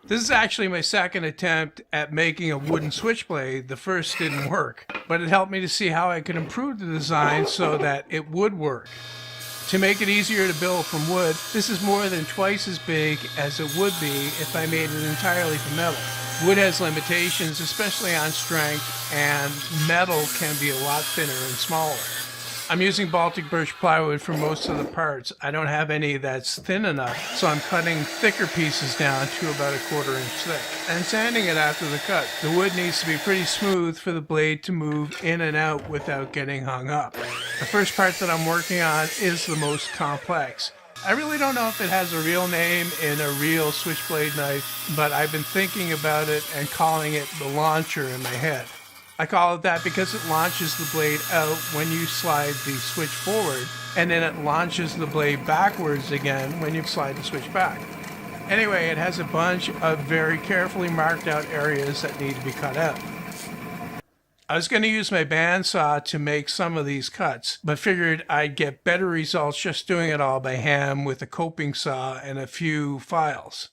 This is actually my second attempt at making a wooden switchblade. The first didn't work, but it helped me to see how I could improve the design so that it would work. To make it easier to build from wood, this is more than twice as big as it would be if I made it entirely from metal. Wood has limitations, especially on strength, and metal can be a lot thinner and smaller. I'm using Baltic birch plywood for most of the parts. I don't have any that's thin enough, so I'm cutting thicker pieces down to about a 1/4 inch thick and sanding it after the cut. The wood needs to be pretty smooth for the blade to move in and out without getting hung up. The first part that I'm working on is the most complex. I really don't know if it has a real name in a real switchblade knife, but I've been thinking about it and calling it the launcher in my head. I call it that because it launches the blade out when you slide the switch forward, and then it launches the blade backwards again when you slide the switch back. Anyway, it has a bunch of very carefully marked out areas that need to be cut out. I was going to use my bandsaw to make some of these cuts, but figured I'd get better results just doing it all by hand with a coping saw and a few files.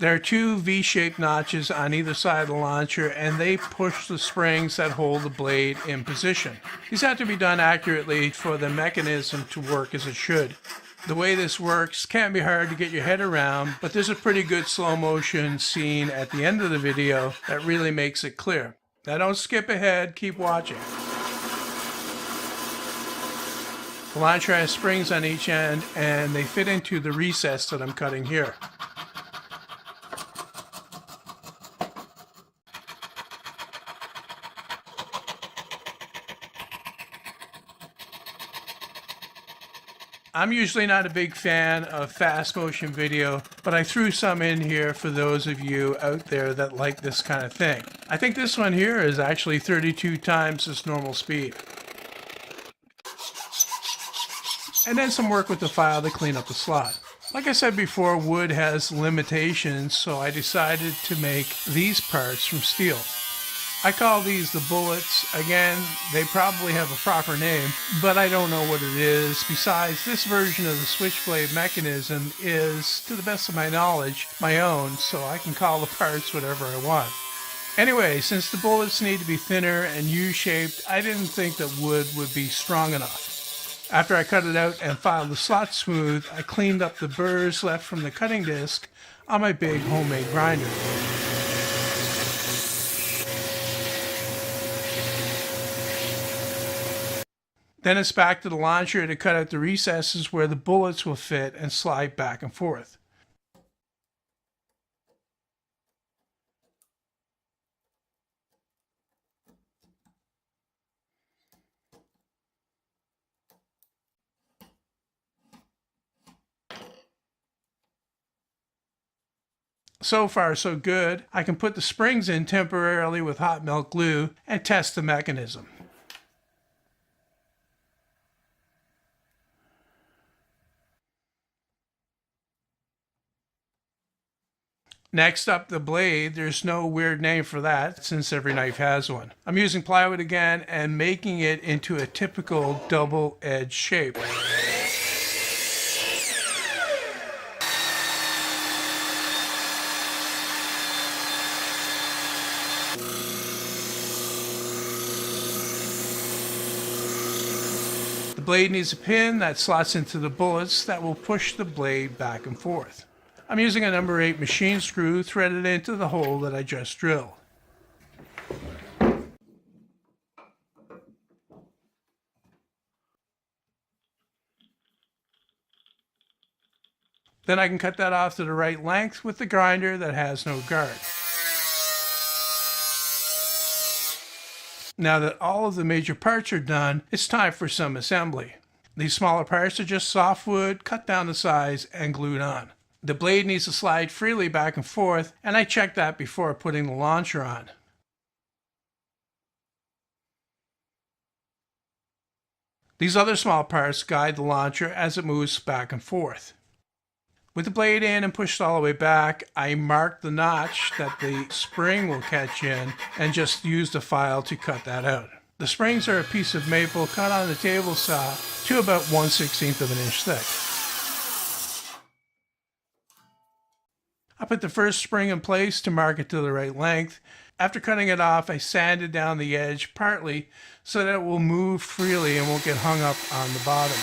There are two V-shaped notches on either side of the launcher, and they push the springs that hold the blade in position. These have to be done accurately for the mechanism to work as it should. The way this works can be hard to get your head around, but there's a pretty good slow motion scene at the end of the video that really makes it clear. Now don't skip ahead, keep watching. The launcher has springs on each end, and they fit into the recess that I'm cutting here. I'm usually not a big fan of fast motion video, but I threw some in here for those of you out there that like this kind of thing. I think this one here is actually 32 times its normal speed. And then some work with the file to clean up the slot. Like I said before, wood has limitations, so I decided to make these parts from steel. I call these the bullets. Again, they probably have a proper name, but I don't know what it is. Besides, this version of the switchblade mechanism is, to the best of my knowledge, my own, so I can call the parts whatever I want. Anyway, since the bullets need to be thinner and U-shaped, I didn't think that wood would be strong enough. After I cut it out and filed the slot smooth, I cleaned up the burrs left from the cutting disc on my big homemade grinder. Then it's back to the launcher to cut out the recesses where the bullets will fit and slide back and forth. So far, so good. I can put the springs in temporarily with hot melt glue and test the mechanism. Next up, the blade. There's no weird name for that since every knife has one. I'm using plywood again and making it into a typical double-edged shape. The blade needs a pin that slots into the bullets that will push the blade back and forth. I'm using a number 8 machine screw threaded into the hole that I just drilled. Then I can cut that off to the right length with the grinder that has no guard. Now that all of the major parts are done, it's time for some assembly. These smaller parts are just softwood, cut down to size, and glued on. The blade needs to slide freely back and forth, and I check that before putting the launcher on. These other small parts guide the launcher as it moves back and forth. With the blade in and pushed all the way back, I marked the notch that the spring will catch in and just used a file to cut that out. The springs are a piece of maple cut on the table saw to about 1/16 of an inch thick. I put the first spring in place to mark it to the right length. After cutting it off, I sanded down the edge partly so that it will move freely and won't get hung up on the bottom.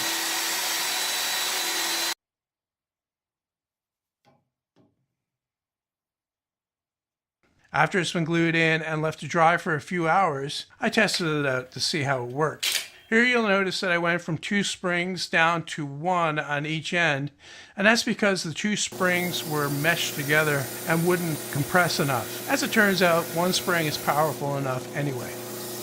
After it's been glued in and left to dry for a few hours, I tested it out to see how it works. Here you'll notice that I went from 2 springs down to 1 on each end, and that's because the 2 springs were meshed together and wouldn't compress enough. As it turns out, 1 spring is powerful enough anyway.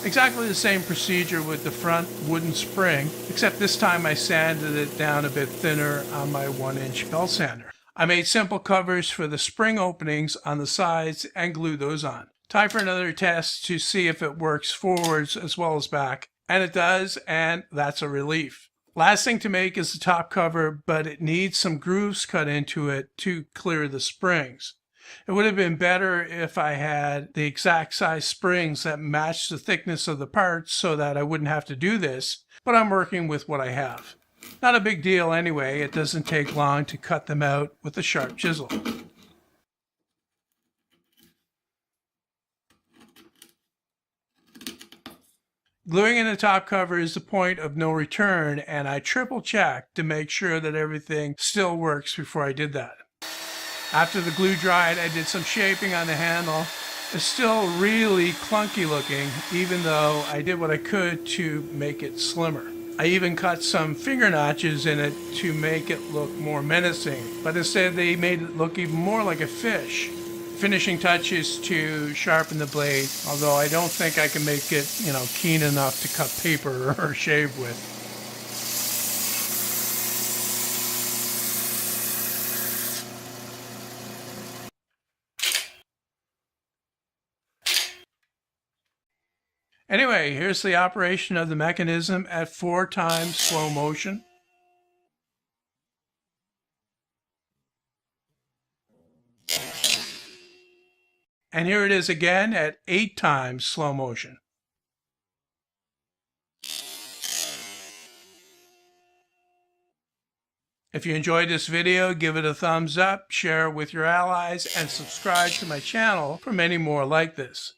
Exactly the same procedure with the front wooden spring, except this time I sanded it down a bit thinner on my 1-inch belt sander. I made simple covers for the spring openings on the sides and glued those on. Time for another test to see if it works forwards as well as back. And it does, and that's a relief. Last thing to make is the top cover, but it needs some grooves cut into it to clear the springs. It would have been better if I had the exact size springs that match the thickness of the parts so that I wouldn't have to do this, but I'm working with what I have. Not a big deal anyway, it doesn't take long to cut them out with a sharp chisel. Gluing in the top cover is the point of no return, and I triple checked to make sure that everything still works before I did that. After the glue dried, I did some shaping on the handle. It's still really clunky looking, even though I did what I could to make it slimmer. I even cut some finger notches in it to make it look more menacing, but instead they made it look even more like a fish. Finishing touches to sharpen the blade, although I don't think I can make it, keen enough to cut paper or shave with. Anyway, here's the operation of the mechanism at 4 times slow motion. And here it is again at 8 times slow motion. If you enjoyed this video, give it a thumbs up, share it with your allies, and subscribe to my channel for many more like this.